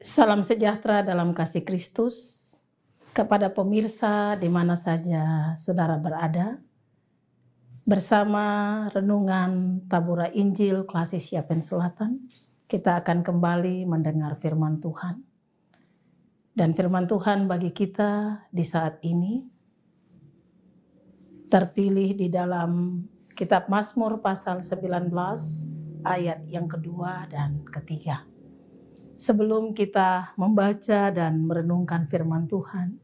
Salam sejahtera dalam kasih Kristus kepada pemirsa di mana saja saudara berada. Bersama renungan Tabura Injil Klasik Siapen Selatan, kita akan kembali mendengar firman Tuhan. Dan firman Tuhan bagi kita di saat ini terpilih di dalam kitab Mazmur pasal 19 ayat yang kedua dan ketiga. Sebelum kita membaca dan merenungkan firman Tuhan,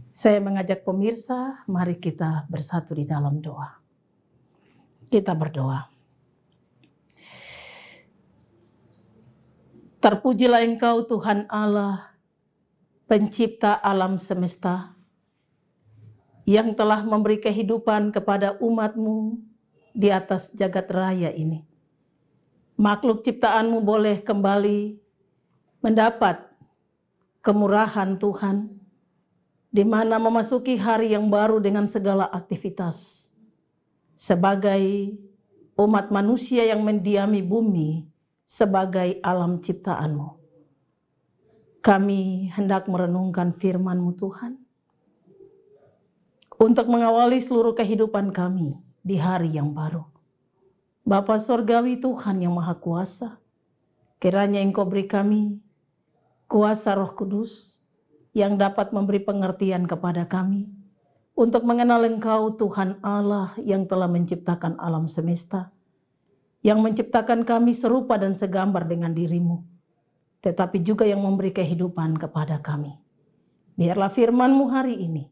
saya mengajak pemirsa, mari kita bersatu di dalam doa. Kita berdoa. Terpujilah Engkau Tuhan Allah, pencipta alam semesta, yang telah memberi kehidupan kepada umat-Mu di atas jagat raya ini. Makhluk ciptaan-Mu boleh kembali mendapat kemurahan Tuhan, di mana memasuki hari yang baru dengan segala aktivitas. Sebagai umat manusia yang mendiami bumi, sebagai alam ciptaan-Mu, kami hendak merenungkan firman-Mu Tuhan, untuk mengawali seluruh kehidupan kami di hari yang baru. Bapa Sorgawi Tuhan yang Maha Kuasa, kiranya Engkau beri kami kuasa Roh Kudus yang dapat memberi pengertian kepada kami untuk mengenal Engkau Tuhan Allah yang telah menciptakan alam semesta, yang menciptakan kami serupa dan segambar dengan diri-Mu, tetapi juga yang memberi kehidupan kepada kami. Biarlah firman-Mu hari ini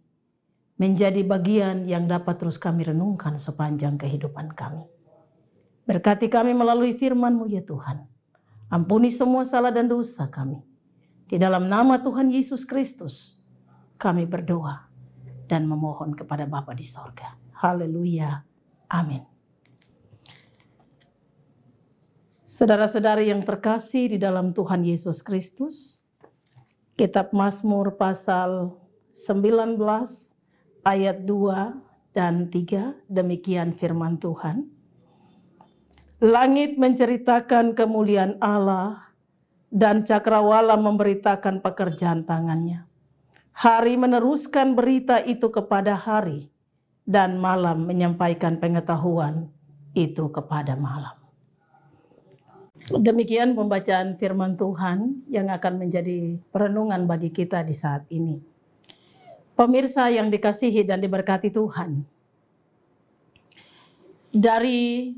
menjadi bagian yang dapat terus kami renungkan sepanjang kehidupan kami. Berkati kami melalui firman-Mu ya Tuhan. Ampuni semua salah dan dosa kami. Di dalam nama Tuhan Yesus Kristus, kami berdoa dan memohon kepada Bapa di sorga. Haleluya. Amin. Saudara-saudari yang terkasih di dalam Tuhan Yesus Kristus, kitab Mazmur pasal 19 ayat 2 dan 3, demikian firman Tuhan. Langit menceritakan kemuliaan Allah dan cakrawala memberitakan pekerjaan tangannya. Hari meneruskan berita itu kepada hari dan malam menyampaikan pengetahuan itu kepada malam. Demikian pembacaan firman Tuhan yang akan menjadi perenungan bagi kita di saat ini. Pemirsa yang dikasihi dan diberkati Tuhan, dari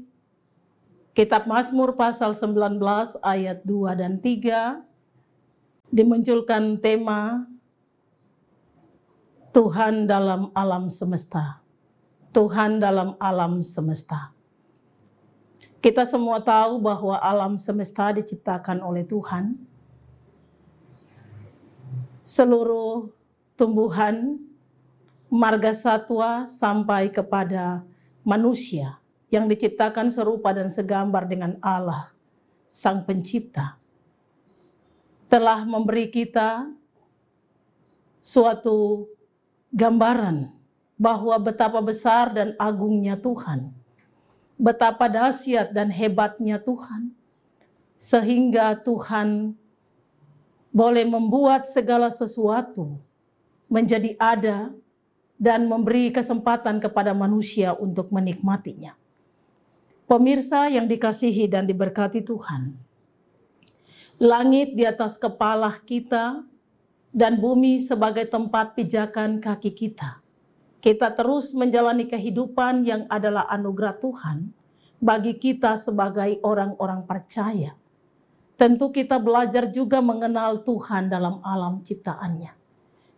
kitab Mazmur pasal 19 ayat 2 dan 3 dimunculkan tema Tuhan dalam alam semesta. Tuhan dalam alam semesta. Kita semua tahu bahwa alam semesta diciptakan oleh Tuhan. Seluruh tumbuhan, marga satwa sampai kepada manusia yang diciptakan serupa dan segambar dengan Allah, Sang Pencipta, telah memberi kita suatu gambaran bahwa betapa besar dan agungnya Tuhan, betapa dahsyat dan hebatnya Tuhan, sehingga Tuhan boleh membuat segala sesuatu menjadi ada dan memberi kesempatan kepada manusia untuk menikmatinya. Pemirsa yang dikasihi dan diberkati Tuhan, langit di atas kepala kita dan bumi sebagai tempat pijakan kaki kita. Kita terus menjalani kehidupan yang adalah anugerah Tuhan bagi kita sebagai orang-orang percaya. Tentu kita belajar juga mengenal Tuhan dalam alam ciptaannya.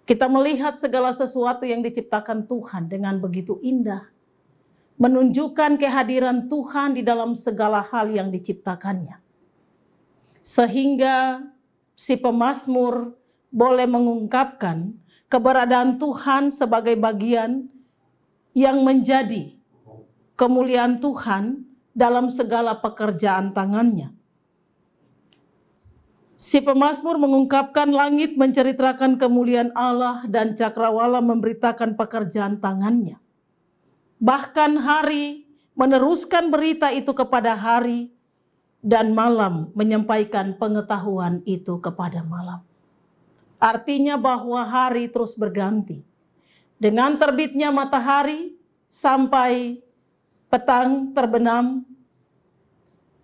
Kita melihat segala sesuatu yang diciptakan Tuhan dengan begitu indah, menunjukkan kehadiran Tuhan di dalam segala hal yang diciptakannya. Sehingga si pemazmur boleh mengungkapkan keberadaan Tuhan sebagai bagian yang menjadi kemuliaan Tuhan dalam segala pekerjaan tangannya. Si pemazmur mengungkapkan langit menceritakan kemuliaan Allah dan cakrawala memberitakan pekerjaan tangannya. Bahkan hari meneruskan berita itu kepada hari dan malam menyampaikan pengetahuan itu kepada malam. Artinya bahwa hari terus berganti. Dengan terbitnya matahari sampai petang terbenam,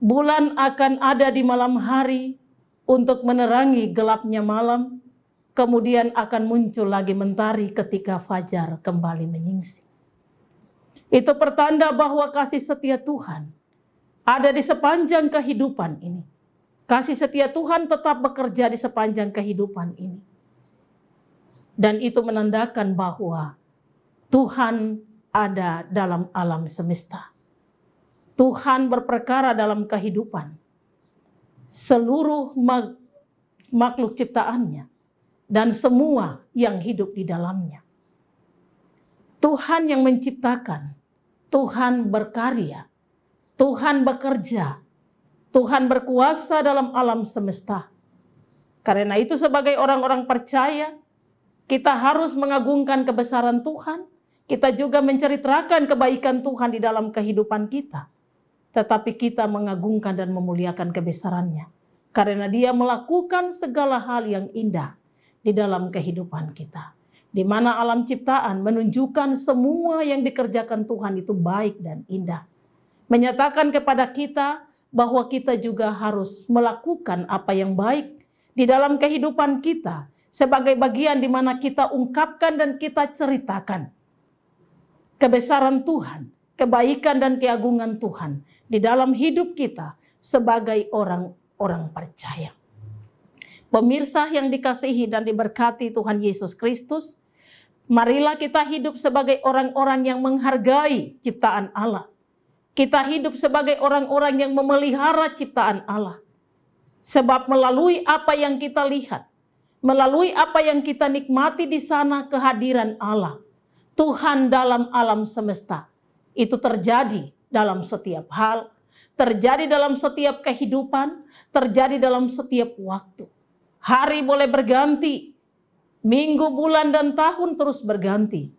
bulan akan ada di malam hari untuk menerangi gelapnya malam, kemudian akan muncul lagi mentari ketika fajar kembali menyingsing. Itu pertanda bahwa kasih setia Tuhan ada di sepanjang kehidupan ini. Kasih setia Tuhan tetap bekerja di sepanjang kehidupan ini. Dan itu menandakan bahwa Tuhan ada dalam alam semesta. Tuhan berperkara dalam kehidupan seluruh makhluk ciptaannya dan semua yang hidup di dalamnya. Tuhan yang menciptakan, Tuhan berkarya, Tuhan bekerja, Tuhan berkuasa dalam alam semesta. Karena itu sebagai orang-orang percaya, kita harus mengagungkan kebesaran Tuhan. Kita juga menceritakan kebaikan Tuhan di dalam kehidupan kita. Tetapi kita mengagungkan dan memuliakan kebesarannya. Karena Dia melakukan segala hal yang indah di dalam kehidupan kita. Di mana alam ciptaan menunjukkan semua yang dikerjakan Tuhan itu baik dan indah. Menyatakan kepada kita bahwa kita juga harus melakukan apa yang baik di dalam kehidupan kita. Sebagai bagian di mana kita ungkapkan dan kita ceritakan kebesaran Tuhan, kebaikan dan keagungan Tuhan di dalam hidup kita sebagai orang-orang percaya. Pemirsa yang dikasihi dan diberkati Tuhan Yesus Kristus, marilah kita hidup sebagai orang-orang yang menghargai ciptaan Allah. Kita hidup sebagai orang-orang yang memelihara ciptaan Allah. Sebab melalui apa yang kita lihat, melalui apa yang kita nikmati di sana, kehadiran Allah, Tuhan dalam alam semesta, itu terjadi dalam setiap hal, terjadi dalam setiap kehidupan, terjadi dalam setiap waktu. Hari boleh berganti, minggu, bulan, dan tahun terus berganti.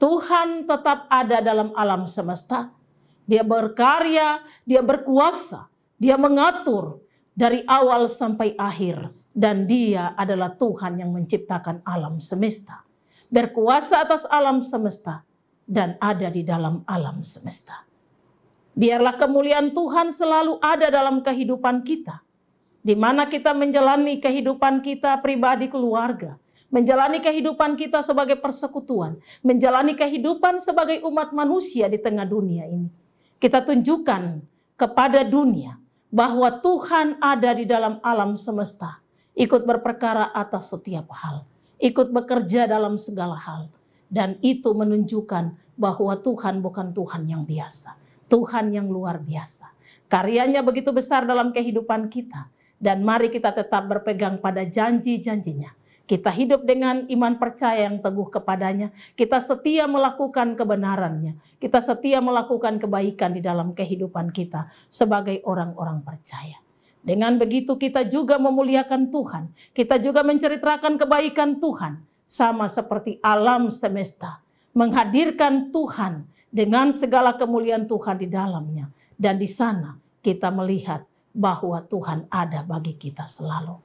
Tuhan tetap ada dalam alam semesta. Dia berkarya, Dia berkuasa, Dia mengatur dari awal sampai akhir. Dan Dia adalah Tuhan yang menciptakan alam semesta. Berkuasa atas alam semesta dan ada di dalam alam semesta. Biarlah kemuliaan Tuhan selalu ada dalam kehidupan kita. Di mana kita menjalani kehidupan kita pribadi keluarga. Menjalani kehidupan kita sebagai persekutuan. Menjalani kehidupan sebagai umat manusia di tengah dunia ini. Kita tunjukkan kepada dunia bahwa Tuhan ada di dalam alam semesta. Ikut berperkara atas setiap hal. Ikut bekerja dalam segala hal. Dan itu menunjukkan bahwa Tuhan bukan Tuhan yang biasa. Tuhan yang luar biasa. Karyanya begitu besar dalam kehidupan kita. Dan mari kita tetap berpegang pada janji-janjinya. Kita hidup dengan iman percaya yang teguh kepadanya. Kita setia melakukan kebenarannya. Kita setia melakukan kebaikan di dalam kehidupan kita sebagai orang-orang percaya. Dengan begitu kita juga memuliakan Tuhan. Kita juga menceritakan kebaikan Tuhan. Sama seperti alam semesta. Menghadirkan Tuhan dengan segala kemuliaan Tuhan di dalamnya. Dan di sana kita melihat bahwa Tuhan ada bagi kita selalu.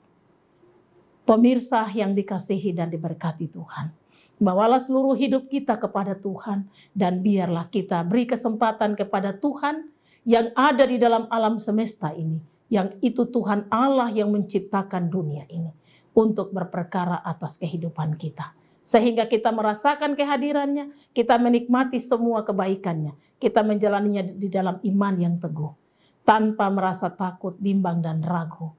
Pemirsa yang dikasihi dan diberkati Tuhan. Bawalah seluruh hidup kita kepada Tuhan. Dan biarlah kita beri kesempatan kepada Tuhan yang ada di dalam alam semesta ini. Yang itu Tuhan Allah yang menciptakan dunia ini. Untuk berperkara atas kehidupan kita. Sehingga kita merasakan kehadirannya. Kita menikmati semua kebaikannya. Kita menjalaninya di dalam iman yang teguh. Tanpa merasa takut, bimbang, dan ragu.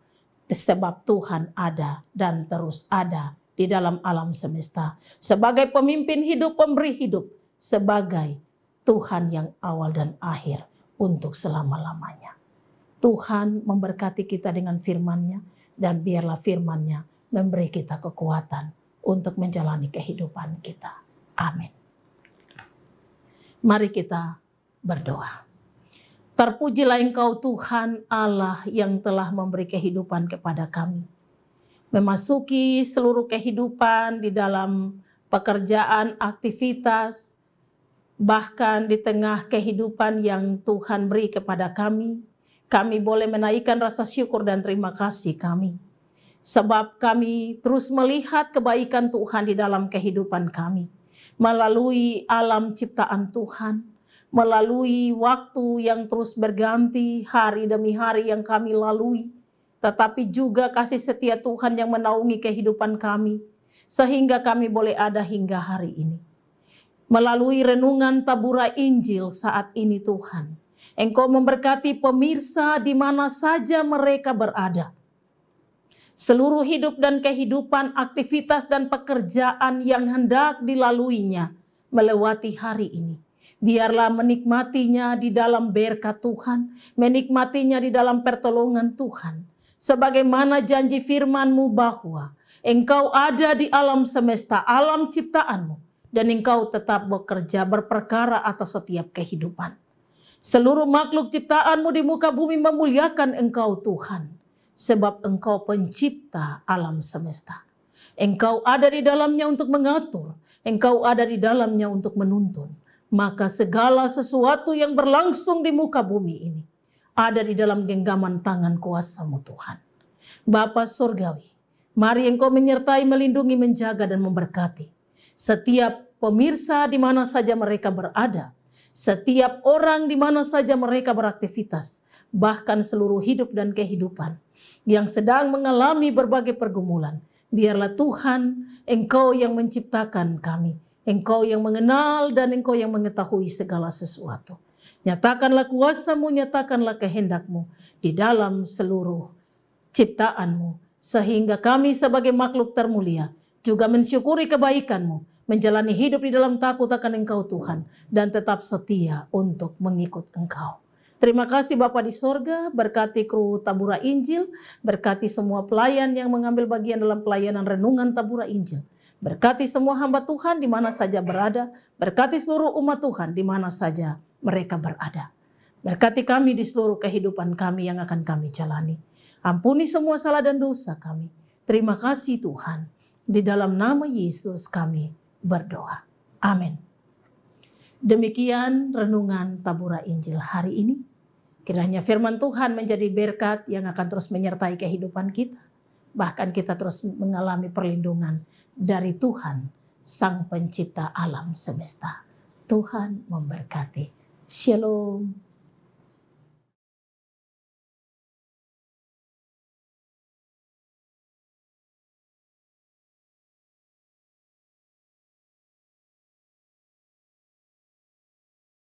Sebab Tuhan ada dan terus ada di dalam alam semesta. Sebagai pemimpin hidup, pemberi hidup. Sebagai Tuhan yang awal dan akhir untuk selama-lamanya. Tuhan memberkati kita dengan firman-Nya. Dan biarlah firman-Nya memberi kita kekuatan untuk menjalani kehidupan kita. Amin. Mari kita berdoa. Terpujilah Engkau Tuhan Allah yang telah memberi kehidupan kepada kami. Memasuki seluruh kehidupan di dalam pekerjaan, aktivitas, bahkan di tengah kehidupan yang Tuhan beri kepada kami. Kami boleh menaikkan rasa syukur dan terima kasih kami. Sebab kami terus melihat kebaikan Tuhan di dalam kehidupan kami. Melalui alam ciptaan Tuhan. Melalui waktu yang terus berganti, hari demi hari yang kami lalui. Tetapi juga kasih setia Tuhan yang menaungi kehidupan kami. Sehingga kami boleh ada hingga hari ini. Melalui renungan tabura Injil saat ini Tuhan, Engkau memberkati pemirsa di mana saja mereka berada. Seluruh hidup dan kehidupan, aktivitas dan pekerjaan yang hendak dilaluinya melewati hari ini. Biarlah menikmatinya di dalam berkat Tuhan, menikmatinya di dalam pertolongan Tuhan. Sebagaimana janji firman-Mu bahwa Engkau ada di alam semesta, alam ciptaan-Mu. Dan Engkau tetap bekerja berperkara atas setiap kehidupan. Seluruh makhluk ciptaan-Mu di muka bumi memuliakan Engkau Tuhan. Sebab Engkau pencipta alam semesta. Engkau ada di dalamnya untuk mengatur. Engkau ada di dalamnya untuk menuntun. Maka segala sesuatu yang berlangsung di muka bumi ini ada di dalam genggaman tangan kuasa-Mu Tuhan. Bapa Surgawi, mari Engkau menyertai, melindungi, menjaga dan memberkati setiap pemirsa di mana saja mereka berada, setiap orang di mana saja mereka beraktivitas, bahkan seluruh hidup dan kehidupan yang sedang mengalami berbagai pergumulan. Biarlah Tuhan, Engkau yang menciptakan kami, Engkau yang mengenal dan Engkau yang mengetahui segala sesuatu. Nyatakanlah kuasa-Mu, nyatakanlah kehendak-Mu di dalam seluruh ciptaan-Mu, sehingga kami sebagai makhluk termulia juga mensyukuri kebaikan-Mu, menjalani hidup di dalam takut akan Engkau Tuhan, dan tetap setia untuk mengikut Engkau. Terima kasih Bapa di sorga, berkati kru Tabura Injil, berkati semua pelayan yang mengambil bagian dalam pelayanan renungan Tabura Injil. Berkati semua hamba Tuhan di mana saja berada, berkati seluruh umat Tuhan di mana saja mereka berada. Berkati kami di seluruh kehidupan kami yang akan kami jalani. Ampuni semua salah dan dosa kami. Terima kasih Tuhan. Di dalam nama Yesus kami berdoa. Amin. Demikian renungan Tabura Injil hari ini. Kiranya firman Tuhan menjadi berkat yang akan terus menyertai kehidupan kita. Bahkan kita terus mengalami perlindungan dari Tuhan, Sang Pencipta alam semesta. Tuhan memberkati. Shalom.